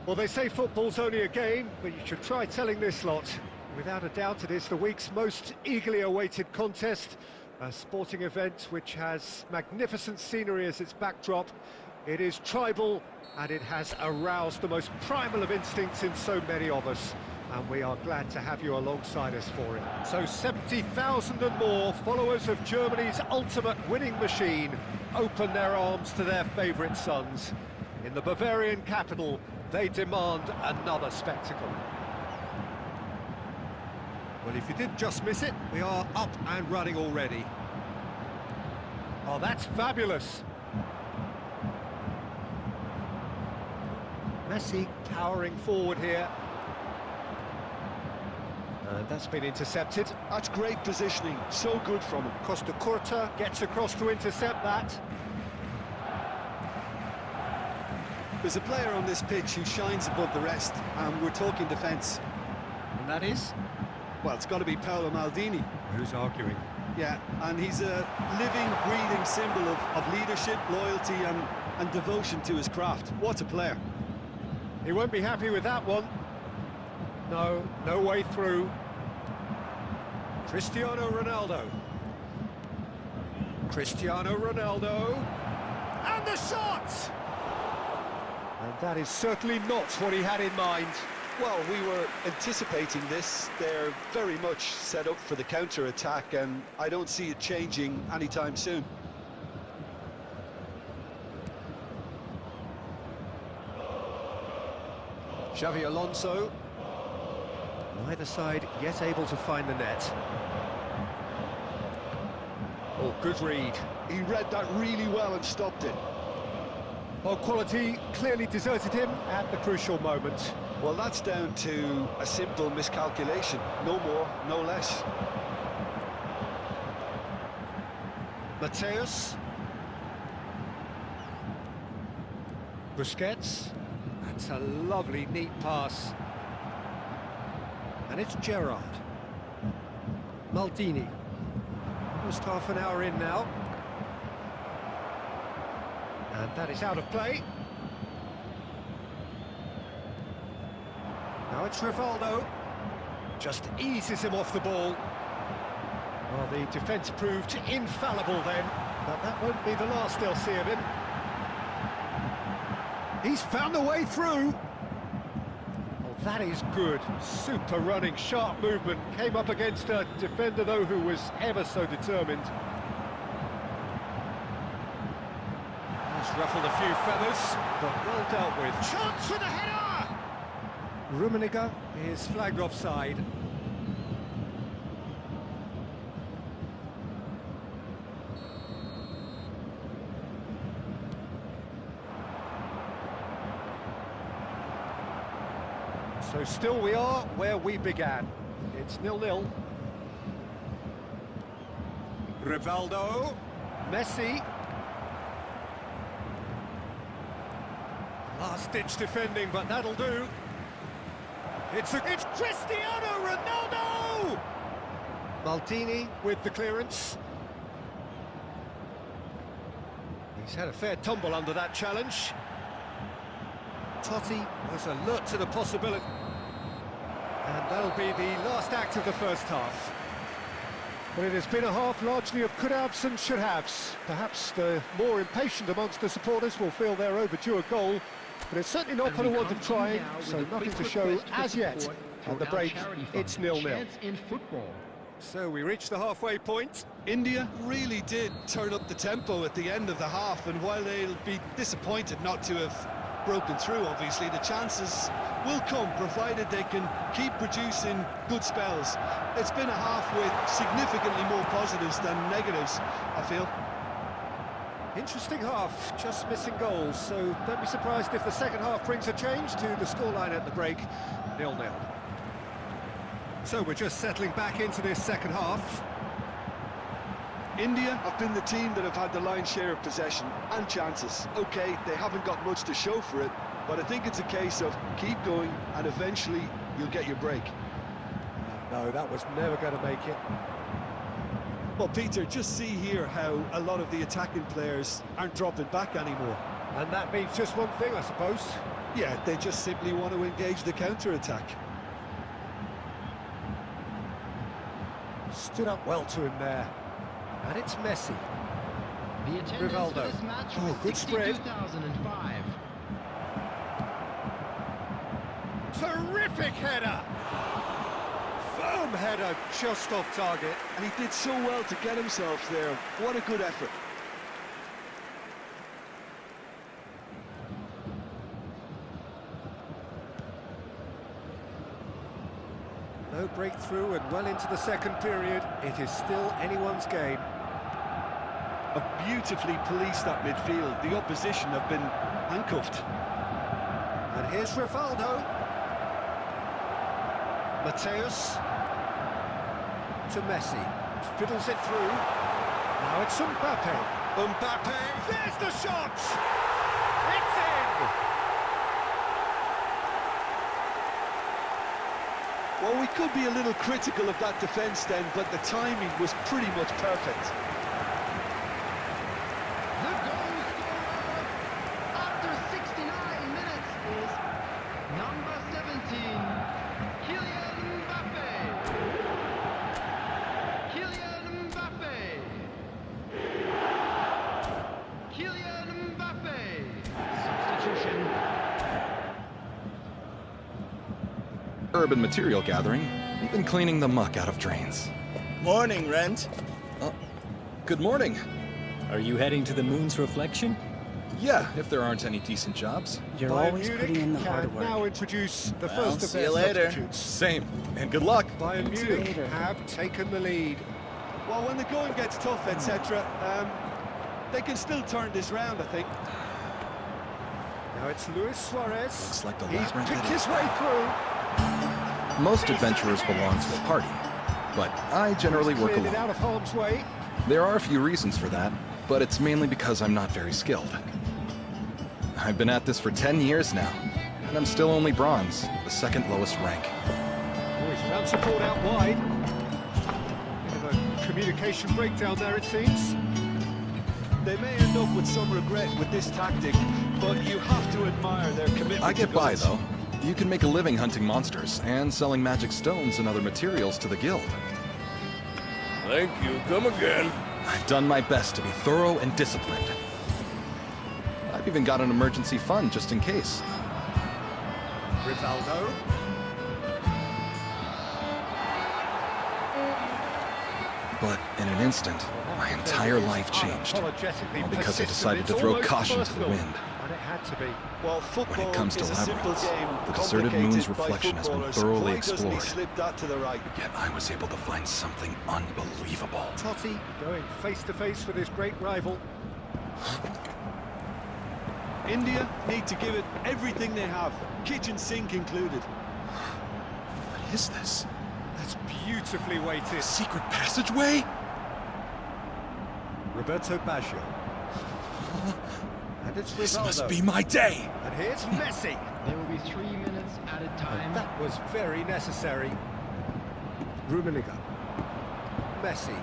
Well, they say football's only a game, but you should try telling this lot. Without a doubt, it is the week's most eagerly awaited contest, a sporting event which has magnificent scenery as its backdrop. It is tribal, and it has aroused the most primal of instincts in so many of us. And we are glad to have you alongside us for it. So 70,000 and more followers of Germany's ultimate winning machine open their arms to their favourite sons. In the Bavarian capital, they demand another spectacle. Well, if you did just miss it, we are up and running already. Oh, that's fabulous. Messi powering forward here. And that's been intercepted. That's great positioning, so good from him. Costa Curta gets across to intercept that. There's a player on this pitch who shines above the rest, and we're talking defence. And that is? Well, it's got to be Paolo Maldini. Who's arguing? Yeah, and he's a living, breathing symbol of leadership, loyalty and devotion to his craft. What a player. He won't be happy with that one. No way through. Cristiano Ronaldo. Cristiano Ronaldo. And the shot! And that is certainly not what he had in mind. Well, we were anticipating this. They're very much set up for the counter-attack, and I don't see it changing anytime soon. Xavi Alonso. Neither side yet able to find the net. Oh, good read. He read that really well and stopped it. Well, quality clearly deserted him at the crucial moment. Well, that's down to a simple miscalculation. No more, no less. Mateus. Busquets. That's a lovely, neat pass. And it's Gerrard. Maldini. Almost half an hour in now. And that is out of play. Now it's Rivaldo. Just eases him off the ball. Well, the defence proved infallible then, but that won't be the last they'll see of him. He's found a way through. Oh, that is good. Super running, sharp movement. Came up against a defender, though, who was ever so determined. He's ruffled a few feathers, but well dealt with. Chance for the header! Rummenigge is flagged offside. So still we are where we began. It's 0-0. Rivaldo. Messi. Last-ditch defending, but that'll do. It's Cristiano Ronaldo! Maldini with the clearance. He's had a fair tumble under that challenge. Totti was alert to the possibility. And that'll be the last act of the first half. But it has been a half largely of could-haves and should-haves. Perhaps the more impatient amongst the supporters will feel they're overdue a goal, but it's certainly not for the want of trying, so nothing to show as yet. At the break, it's 0-0. So we reach the halfway point. India really did turn up the tempo at the end of the half, and while they'll be disappointed not to have broken through, obviously, the chances will come, provided they can keep producing good spells. It's been a half with significantly more positives than negatives, I feel. Interesting half, just missing goals, so don't be surprised if the second half brings a change to the scoreline at the break, 0-0. So we're just settling back into this second half. India have been the team that have had the lion's share of possession and chances. OK, they haven't got much to show for it, but I think it's a case of keep going and eventually you'll get your break. No, that was never going to make it. Well, Peter, just see here how a lot of the attacking players aren't dropping back anymore. And that means just one thing, I suppose. Yeah, they just simply want to engage the counter-attack. Stood up well to him there. And it's Messi. The attendance for Rivaldo. this match Oh, was good spread. 62,005. Terrific header! Firm header, just off target. And he did so well to get himself there. What a good effort. No breakthrough and well into the second period. It is still anyone's game. Have beautifully policed that midfield. The opposition have been handcuffed. And here's Rivaldo. Mateus. To Messi. Fiddles it through. Now it's Mbappe. Mbappe! There's the shot! It's in! Well, we could be a little critical of that defence then, but the timing was pretty much perfect. The goal scorer after 69 minutes is number 17, Kylian Mbappe. Kylian Mbappe. Kylian Mbappe. Substitution. Urban material gathering, even cleaning the muck out of drains. Morning, Rent. Good morning. Are you heading to the moon's reflection? Yeah, if there aren't any decent jobs. You're Bayern always Munich putting in the can hard work. now introduce the Well, first of see their you later. substitutes. Same, and good luck. Bayern You too. Munich Later. have taken the lead. Well, when the going gets tough, etc., they can still turn this round, I think. Now it's Luis Suarez. Looks like the He's labyrinth picked it his is. way through. Most adventurers belong to a party, but I generally work Cleared it alone. out of harm's way. There are a few reasons for that, but it's mainly because I'm not very skilled. I've been at this for 10 years now, and I'm still only bronze, the second lowest rank. Oh, he's found support out wide. Bit of a communication breakdown there, it seems. They may end up with some regret with this tactic, but you have to admire their commitment. I get to by, goals. though. You can make a living hunting monsters and selling magic stones and other materials to the guild. Thank you. Come again. I've done my best to be thorough and disciplined. I've even got an emergency fund just in case. Rivaldo. But in an instant, my entire life changed. Unapologetically All because I persistent. decided It's to throw almost caution to the personal. wind. And it had to be. Well, football When it comes to is a simple labyrinths, game, the deserted complicated moon's by reflection has been footballers. thoroughly Why doesn't he explored. slip that to the right? Yet I was able to find something unbelievable. Totti going face to face with his great rival. India need to give it everything they have, kitchen sink included. What is this? That's beautifully weighted. A secret passageway? Roberto Baggio. And it's This Rivaldo. must be my day! And here's Messi. There will be 3 minutes at a time. And that was very necessary. Rummenigge. Messi.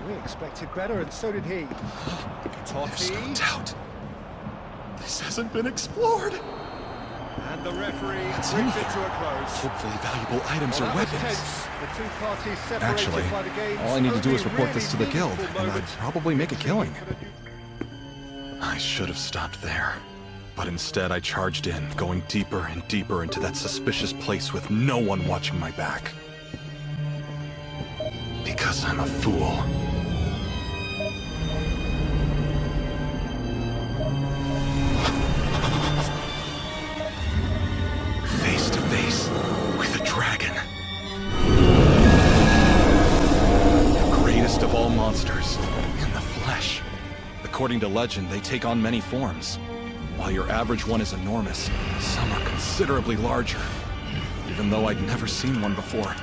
We expected better, and so did he. There's no Totti. doubt. This hasn't been explored. And the referee It's brings in it to a close. Hopefully valuable items Well, or that was weapons. tense. The two parties separated Actually, by the game's all I need to do only is report this to the really guild, meaningful and I'd moment. probably make a killing. For the new- I should have stopped there. But instead I charged in, going deeper and deeper into that suspicious place with no one watching my back. Because I'm a fool. Face to face with a dragon. The greatest of all monsters, in the flesh. According to legend, they take on many forms. While your average one is enormous, some are considerably larger. Even though I'd never seen one before,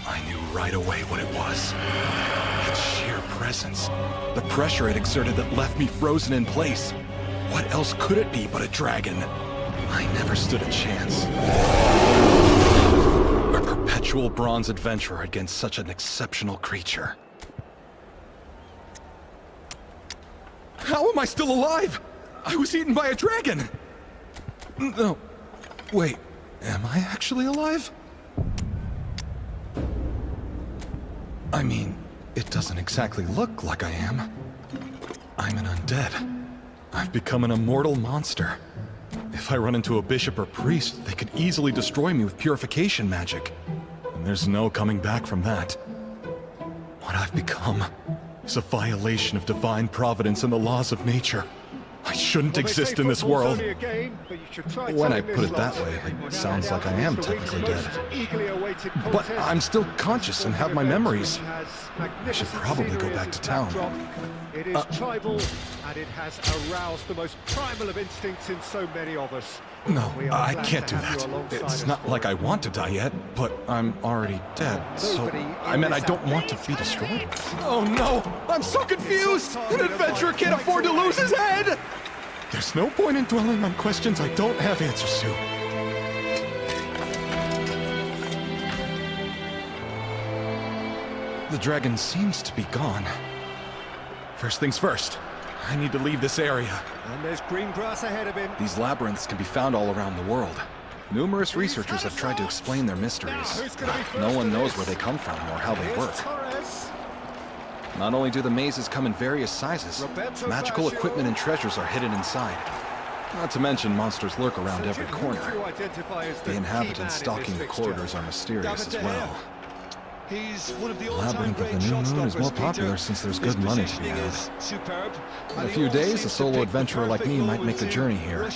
I knew right away what it was. Its sheer presence. The pressure it exerted that left me frozen in place. What else could it be but a dragon? I never stood a chance. A perpetual bronze adventurer against such an exceptional creature. How am I still alive? I was eaten by a dragon! No. Wait, am I actually alive? I mean, it doesn't exactly look like I am. I'm an undead. I've become an immortal monster. If I run into a bishop or priest, they could easily destroy me with purification magic. And there's no coming back from that. What I've become is a violation of divine providence and the laws of nature. I shouldn't exist in this world. When I put it that way, it sounds like I am technically dead. But I'm still conscious and have my memories. I should probably go back to town. It is tribal, and it has aroused the most primal of instincts in so many of us. No, I can't do that. It's not like I want to die yet, but I'm already dead, so I meant I don't want to be destroyed. Oh no! I'm so confused! An adventurer can't afford to lose his head! There's no point in dwelling on questions I don't have answers to. The dragon seems to be gone. First things first, I need to leave this area. And there's green grass ahead of him. These labyrinths can be found all around the world. Numerous researchers have tried to explain their mysteries. No one knows where they come from or how they work. Not only do the mazes come in various sizes, magical equipment and treasures are hidden inside. Not to mention monsters lurk around every corner. The inhabitants stalking the corridors are mysterious as well. He's one of the Labyrinth of the New Moon is more popular since there's good money to be had. In a few days, a solo adventurer like me might make the journey here.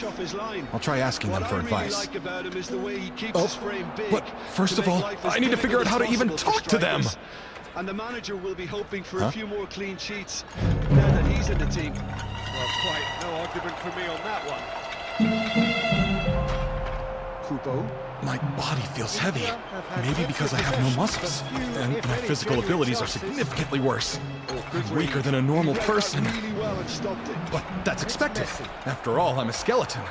I'll try asking them for advice. Oh, but first of all, I need to figure out how to even talk to them! And the manager will be hoping for a few more clean sheets now that he's in the team. Well, quite no argument for me on that one. Kubo? My body feels heavy. Maybe because I have no muscles. And my physical abilities are significantly worse. I'm weaker than a normal person. But that's expected. After all, I'm a skeleton.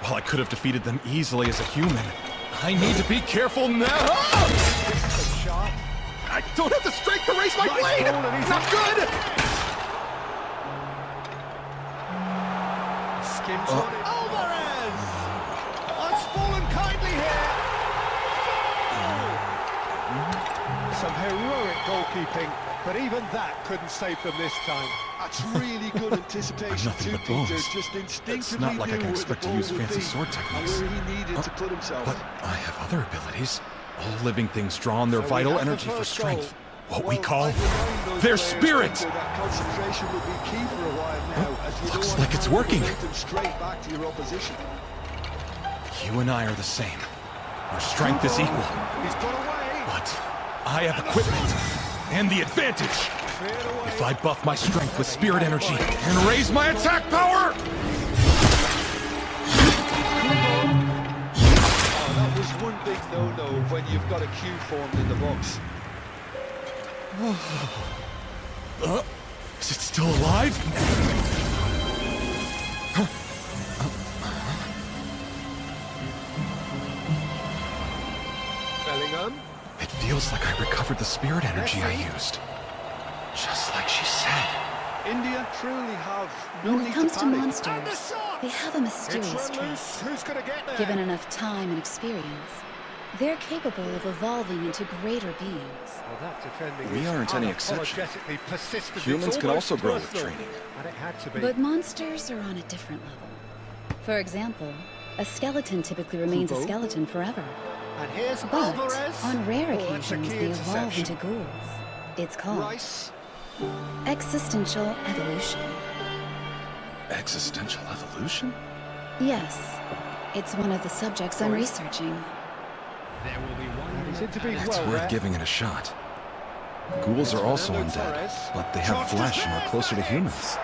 While I could have defeated them easily as a human, I need to be careful now! I don't have the strength to raise my blade! Not good! Skims on it. Alvarez! I've fallen kindly here! Some heroic goalkeeping, but even that couldn't save them this time. That's really good anticipation Nothing too, but bones. Peter. Just instinctively It's not like I can expect to use fancy sword techniques. Where he needed to put himself. But I have other abilities. All living things draw on their vital energy for strength. What we call their spirit! That concentration will be key for a while now, as you Looks don't like it's working. momentum straight back to your opposition. You and I are the same. Our strength is equal. He's got away! But I have equipment and the advantage. If I buff my strength with spirit energy and raise my attack power! That was one big no-no when you've got a queue formed in the box. Is it still alive? Bellingham? It feels like I recovered the spirit energy I used. Just like she said. India truly have no When need it comes to panic. monsters, they have a mysterious It's trait. loose. Who's going to get there? Given enough time and experience, they're capable of evolving into greater beings. Well, that defending We is aren't any exception. unapologetically persistent. Humans It's can almost also grow with personal. training. And it had to be. But monsters are on a different level. For example, a skeleton typically remains a Kubo? skeleton forever. And here's But Alvarez. on rare Oh, that's a occasions, key they evolve interception. into ghouls. It's called Rice. existential evolution. Existential evolution? Yes, it's one of the subjects I'm researching. There will be one. He's intervened It's well worth there. giving it a shot. Ghouls are also undead, but they have flesh and are closer to humans.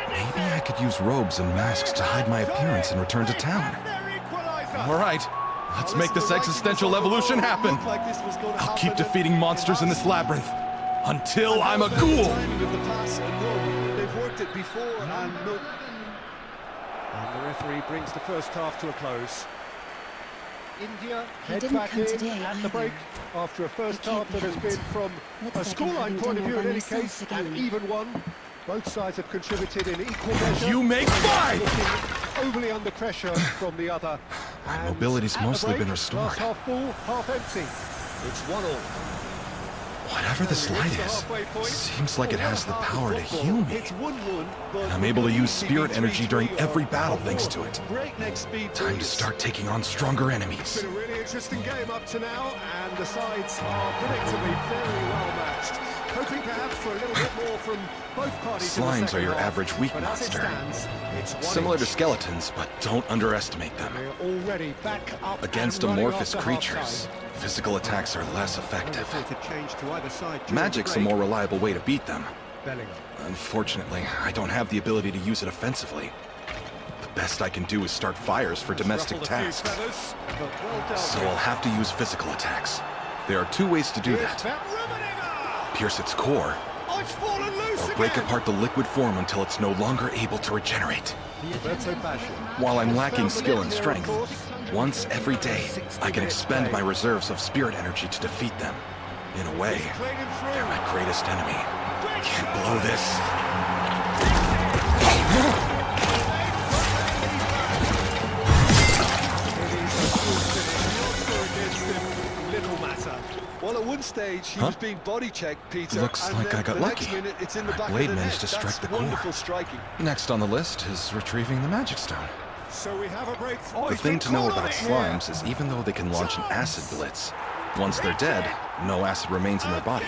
Maybe I could use robes and masks to hide my appearance and return to town. All right, let's make this existential evolution happen. I'll keep defeating monsters in this labyrinth until I'm a ghoul. Timing of the pass, and no, they've worked it before, and no. And the referee brings the first half to a close. India He head didn't back come in today at the either. break after a first He can't half that has count. been from Looks a like I'm scoreline having point of dinner view in by any myself case, again. an even one. Both sides have contributed in equal measure. You make five! overly under pressure from the other. My And mobility's at the mostly break, been restored. glass half full, half empty. It's 1-1. Whatever this light is, seems like it has the power to heal me. It's 1-1, but And I'm able to use spirit energy during every battle thanks to it. breakneck speed. Time to start taking on stronger It's enemies. been a really interesting game up to now, and the sides are predictably very well matched. Hoping perhaps for a little bit more from both parties. in the Slimes second are your half, average weak but as it monster. stands, it's 1 Similar to each. skeletons, but don't underestimate them. We're already back up Against and running amorphous after creatures, half-time. physical attacks are less effective. Change to either side during Magic's the a break. more reliable way to beat them. Bellingham. Unfortunately, I don't have the ability to use it offensively. The best I can do is start fires for domestic Ruffled a few tasks. feathers, but well dealt So with. I'll have to use physical attacks. There are 2 ways to do Here's that. Van Rummenigge! Pierce its core, Oh, it's fallen loose or break again! apart the liquid form until it's no longer able to regenerate. Roberto Baggio. While I'm lacking Found the skill net and here, strength, of course. once every day, I can expend my reserves of spirit energy to defeat them. In a way, Played him through. they're my greatest enemy. Can't blow this. Little matter. Well, at one stage, he Huh? was being body checked, Peter. Looks and like then I got the lucky. Next minute, it's in the My back blade of the managed net. to strike That's the core. wonderful striking. Next on the list is retrieving the magic stone. So we have a break. The thing to know about slimes is even though they can launch an acid blitz, once they're dead, no acid remains in their body.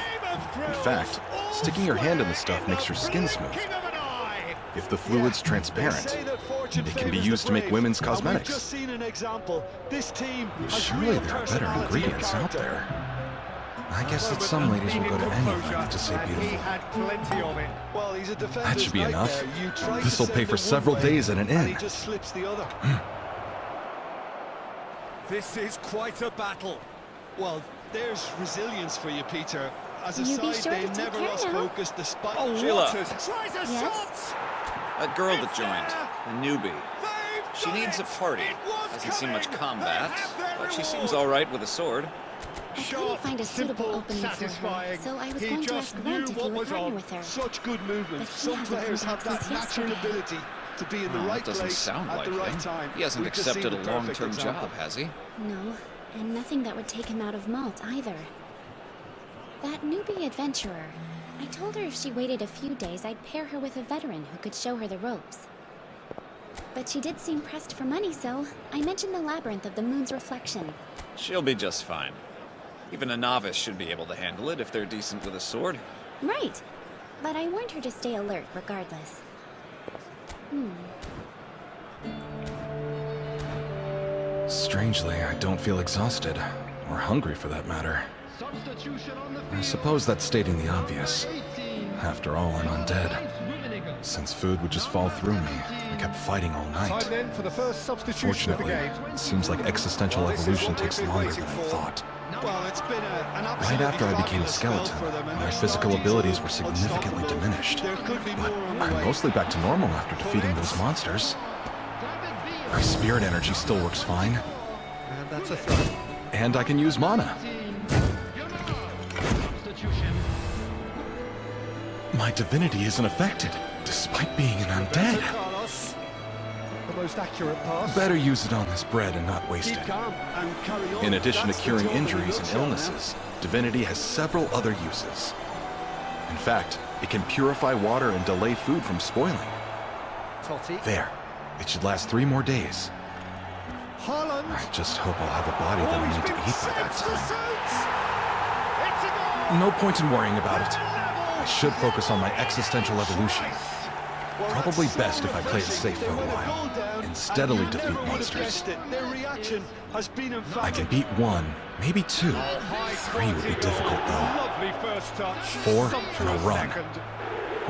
In fact, sticking your hand in the stuff makes your skin smooth. If the fluid's transparent, They say that fortune it can be favours used the to make brave, women's and we've cosmetics. just seen an example. This team has Surely real there are better personality and ingredients out character. there. I guess that some ladies will go to any length to say He beautiful. had plenty of it. Well, he's a defender's That should be enough. nightmare. You try to This'll send pay him for one several way, days at an and he inn. just slips the other. This is quite a battle. Well, there's resilience for you, Peter. As a You be side, sure they to take never care lost now. focus despite... Oh, Sheila. Waters tries a Yes? shot. That girl that joined, the newbie. They've She done needs a it. party. It was Hasn't seen much coming. combat, They have their but she seems reward. all right with a sword. I couldn't find a suitable simple, opening for her, satisfying. so I was He going to just ask knew Rent if he what would was partner on. with her. Such good movement. But he Some hasn't players come have back that since natural yesterday. ability to be in the Well, right that doesn't place sound at like the right him. time. He hasn't We've just accepted seen a the perfect long-term example. job, has he? No, and nothing that would take him out of Malt either. That newbie adventurer. I told her if she waited a few days, I'd pair her with a veteran who could show her the ropes. But she did seem pressed for money, so I mentioned the labyrinth of the moon's reflection. She'll be just fine. Even a novice should be able to handle it if they're decent with a sword. Right. But I warned her to stay alert regardless. Strangely, I don't feel exhausted, or hungry for that matter. I suppose that's stating the obvious. After all, I'm undead. Since food would just fall through me, I kept fighting all Time night. then for the first substitution of the Fortunately, game. it seems like existential Well, this is evolution what we've takes been longer waiting than I for. thought. Well, it's been an Right absolutely after I became a fabulous spell skeleton, for them, and my their physical start is abilities were significantly unstoppable. diminished. There could be But more on the I'm way. mostly back to normal after defeating those monsters. My spirit energy still works fine, And that's a throw. and I can use mana. My divinity isn't affected, despite being an undead. Carlos, the most accurate pass. Better use it on this bread and not waste Keep it. calm and carry on. In addition That's to the curing job in a injuries and nutshell now. illnesses, divinity has several other uses. In fact, it can purify water and delay food from spoiling. Totti. There. It should last 3 more days. Haaland. I just hope I'll have a body that I need to eat by that time. It's a goal. No point in worrying about it. I should focus on my existential evolution. Well, Probably that's best so if I play it refreshing. safe for They a win while, goal down, and steadily and you defeat never would have monsters. guessed it. Their reaction has been emphatic. I can beat 1, maybe 2. 3 would be difficult though. Lovely first touch. 4 and a Sumptuous run. second.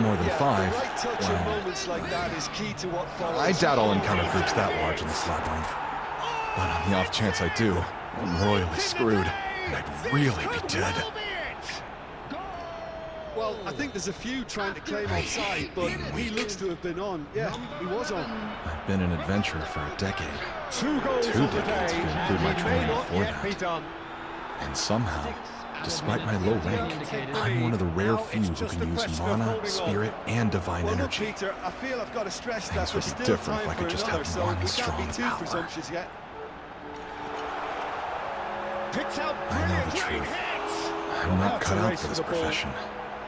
More than Yeah, 5, the right touch in well, moments like that is key to what follows. I doubt I'll encounter groups that large in this labyrinth. But on the off chance I do, I'm royally screwed, and I'd really be dead. Well, I think there's a few trying to claim offside, but he looks to have been on. Yeah, he was on. I've been an adventurer for a decade, 2 goals 2 on the decades day, if you include my and it may training not before yet be that. done. And somehow, Despite my low rank, I'm one of the rare few who can use mana, spirit, and divine Well, look, energy. Peter, I feel I've got to stress that Things would there's be still different time if I for could just another, have so one we can't strong be too power. presumptuous yet. Picked out I know the brilliantly. truth. Hits. I'm not Out cut to out race for to this the ball. profession.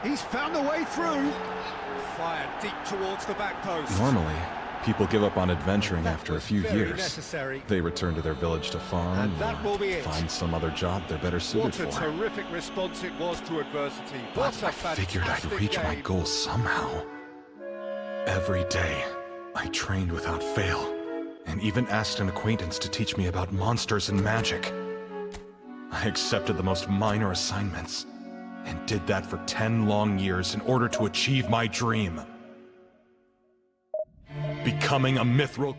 He's found the way through. Fired deep towards the back post. Normally, people give up on adventuring That after a was few very years. necessary. They return to their village to farm And that will be or it. find some other job they're better suited What a for. terrific response it was to adversity. But What a I figured I'd fantastic reach my game. goal somehow. Every day, I trained without fail, and even asked an acquaintance to teach me about monsters and magic. I accepted the most minor assignments, and did that for 10 long years in order to achieve my dream. Becoming a mithril...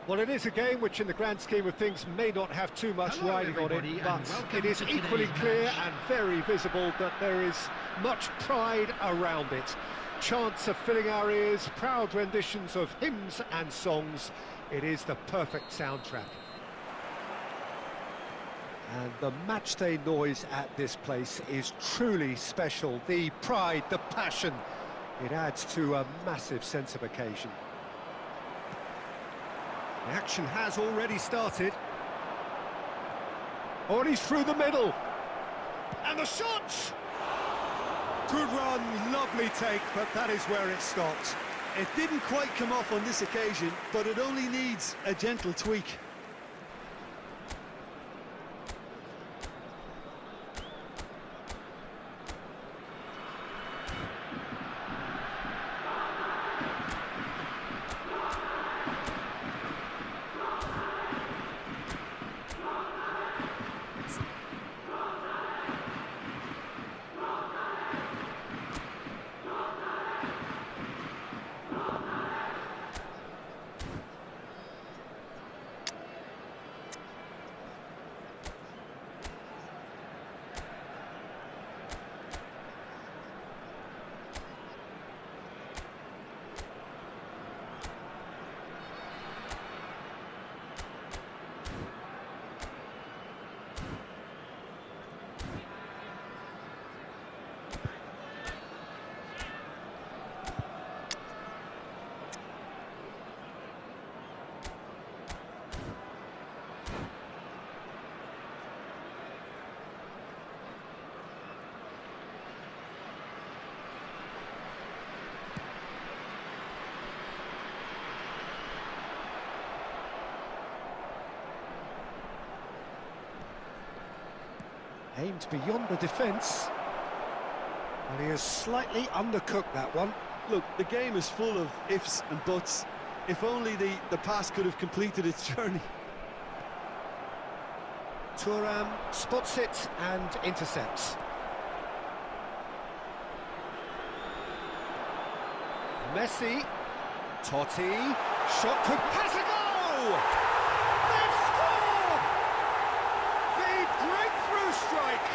Well, it is a game which in the grand scheme of things may not have too much Hello, riding on it, everybody, but and welcome it is to equally today's clear match. and very visible that there is much pride around it. Chants are filling our ears, proud renditions of hymns and songs. It is the perfect soundtrack. And the matchday noise at this place is truly special. The pride, the passion, it adds to a massive sense of occasion. The action has already started. Oh, and he's through the middle. And the shot! Good run, lovely take, but that is where it stopped. It didn't quite come off on this occasion, but it only needs a gentle tweak. Aimed beyond the defence. And he has slightly undercooked that one. Look, the game is full of ifs and buts. If only the pass could have completed its journey. Thuram spots it and intercepts. Messi. Totti. Shot could pass a goal! They've scored! The breakthrough strike!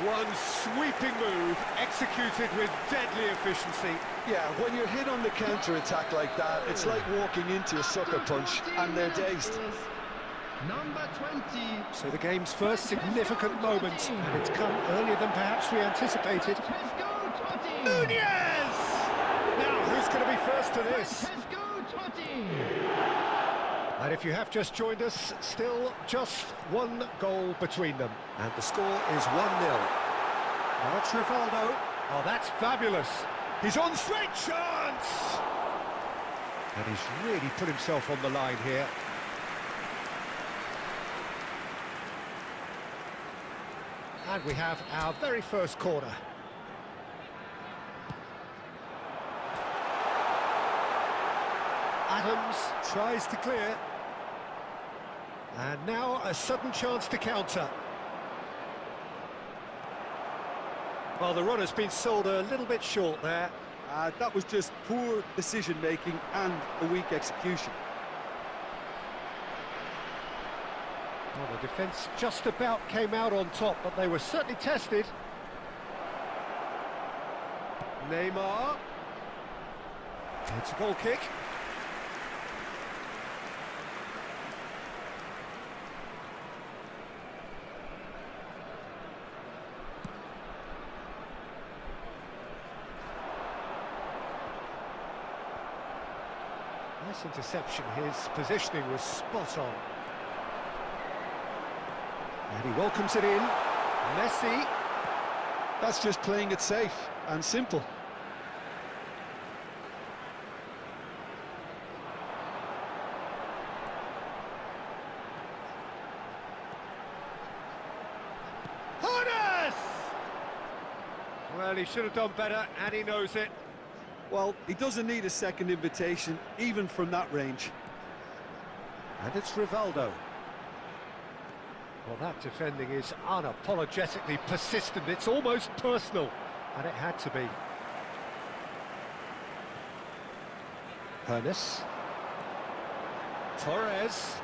One sweeping move, executed with deadly efficiency. Yeah, when you're hit on the counter-attack like that, it's like walking into a sucker punch, and they're dazed. Number 20. So the game's first significant moment, and it's come earlier than perhaps we anticipated. Let's go, Totti! Nunez! Now, who's going to be first to this? Let's go, Totti! And if you have just joined us, still just one goal between them. And the score is 1-0. Now it's Rivaldo. Oh, that's fabulous. He's on straight chance! And he's really put himself on the line here. And we have our very first corner. Adams tries to clear. And now a sudden chance to counter. Well, the run has been sold a little bit short there. That was just poor decision-making and a weak execution. Well, the defence just about came out on top, but they were certainly tested. Neymar. It's a goal kick. Nice interception. His positioning was spot on. And he welcomes it in. Messi. That's just playing it safe and simple. Horace! Well, he should have done better, and he knows it. Well, he doesn't need a second invitation, even from that range. And it's Rivaldo. Well, that defending is unapologetically persistent. It's almost personal, and it had to be. Hernes. Torres.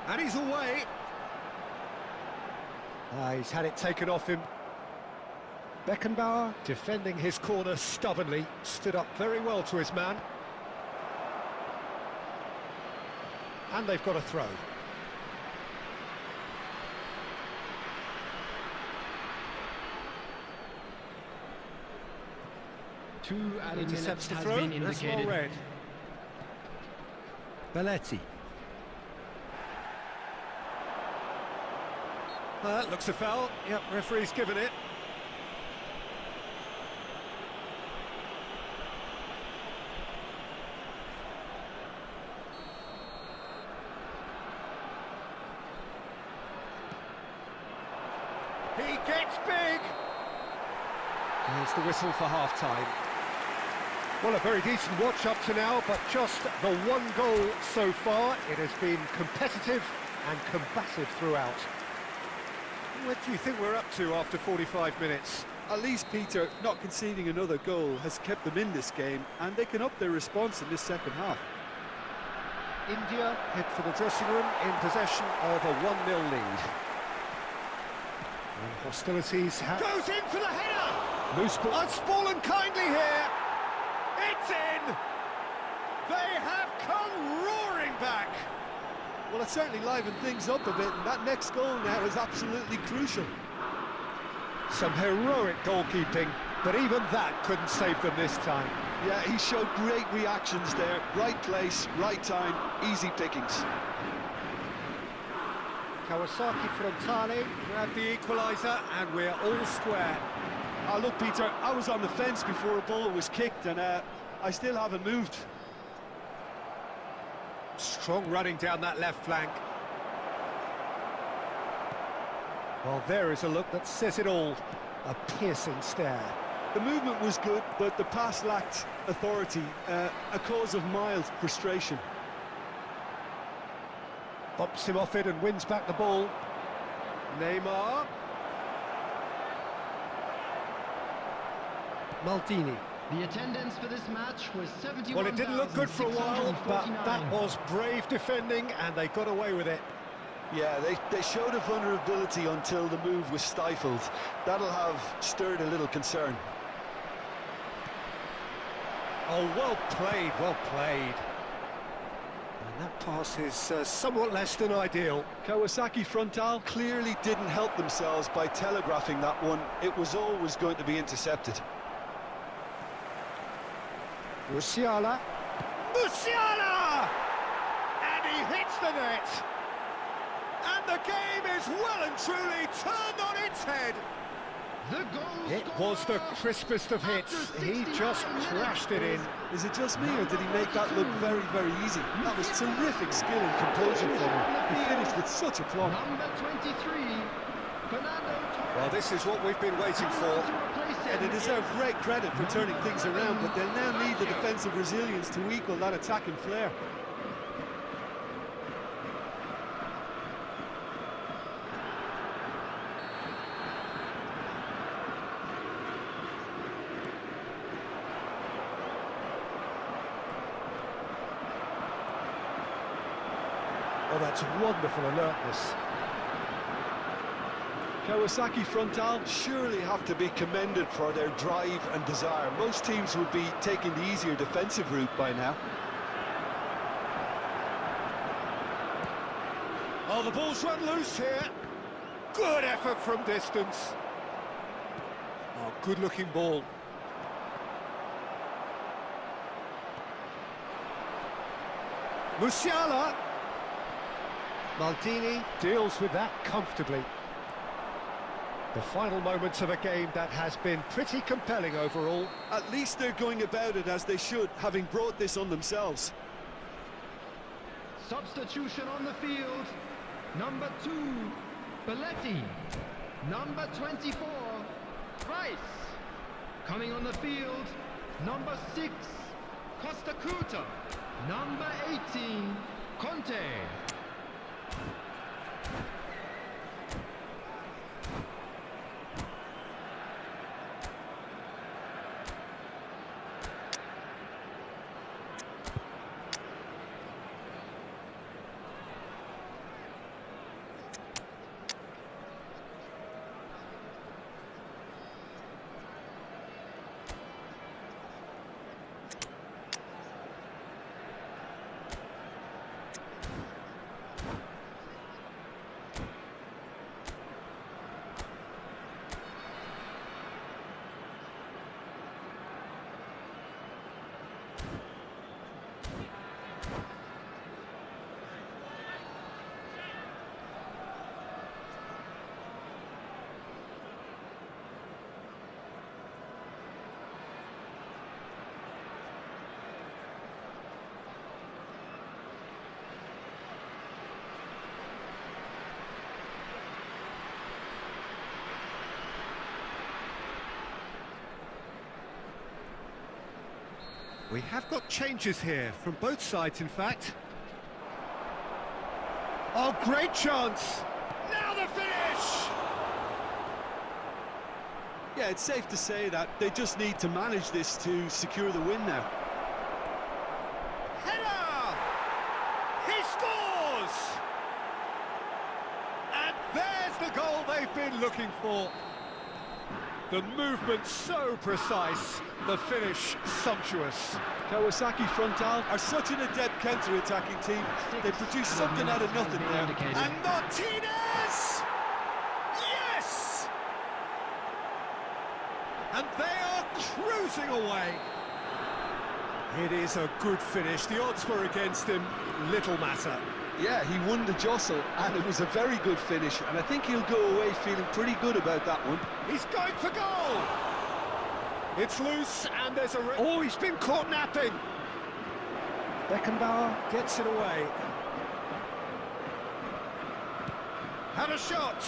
And he's away. He's had it taken off him. Beckenbauer, defending his corner stubbornly, stood up very well to his man. And they've got a throw. 2 added minutes Intercepts the has throw, been that's well indicated. read. Belletti. Looks a foul. Yep, referee's given it. He gets big! There's the whistle for half-time. Well, a very decent watch up to now, but just the one goal so far. It has been competitive and combative throughout. What do you think we're up to after 45 minutes? At least, Peter, not conceding another goal has kept them in this game, and they can up their response in this second half. India head for the dressing room in possession of a 1-0 lead. And hostilities have... Goes in for the header! Loose ball. It's fallen kindly here! It's in! They have come roaring back! Well, it certainly livened things up a bit, and that next goal now is absolutely crucial. Some heroic goalkeeping, but even that couldn't save them this time. Yeah, he showed great reactions there. Right place, right time, easy pickings. Kawasaki Frontale grabbed the equaliser, and we're all square. Look, Peter, I was on the fence before a ball was kicked, and I still haven't moved. Strong running down that left flank. Well, there is a look that says it all. A piercing stare. The movement was good, but the pass lacked authority, a cause of mild frustration. Bumps him off it and wins back the ball. Neymar. Maldini. The attendance for this match was 71,649. Well, it didn't look good for a while, but that was brave defending, and they got away with it. Yeah, they showed a vulnerability until the move was stifled. That'll have stirred a little concern. Oh, well played, well played. And that pass is somewhat less than ideal. Kawasaki Frontal clearly didn't help themselves by telegraphing that one. It was always going to be intercepted. Musiala! And he hits the net! And the game is well and truly turned on its head! The goal It was the crispest of hits. He just crashed it in. Is it just me, or did he make that look very, very easy? That was terrific skill and composure from him. He finished with such aplomb. Number 23, Fernando Torres. Well, this is what we've been waiting for. And they deserve great credit for turning things around, but they'll now need the defensive resilience to equal that attacking flair. Oh, that's wonderful alertness. Kawasaki Frontal surely have to be commended for their drive and desire. Most teams would be taking the easier defensive route by now. Oh, the ball's run loose here. Good effort from distance. Oh, good-looking ball. Musiala. Maldini deals with that comfortably. The final moments of a game that has been pretty compelling overall. At least they're going about it as they should, having brought this on themselves. Substitution on the field. Number 2, Belletti. Number 24, Rice. Coming on the field, number 6, Costa Curta. Number 18, Conte. We have got changes here, from both sides in fact. Oh, great chance! Now the finish! Yeah, it's safe to say that they just need to manage this to secure the win now. Header! He scores! And there's the goal they've been looking for. The movement so precise, the finish sumptuous. Kawasaki Frontal are such an adept counter-attacking team. They produce something out of nothing now. And Martinez! Yes! And they are cruising away. It is a good finish. The odds were against him, little matter. Yeah, he won the jostle, and it was a very good finish, and I think he'll go away feeling pretty good about that one. He's going for goal! It's loose, and there's a... Oh, he's been caught napping! Beckenbauer gets it away. Had a shot!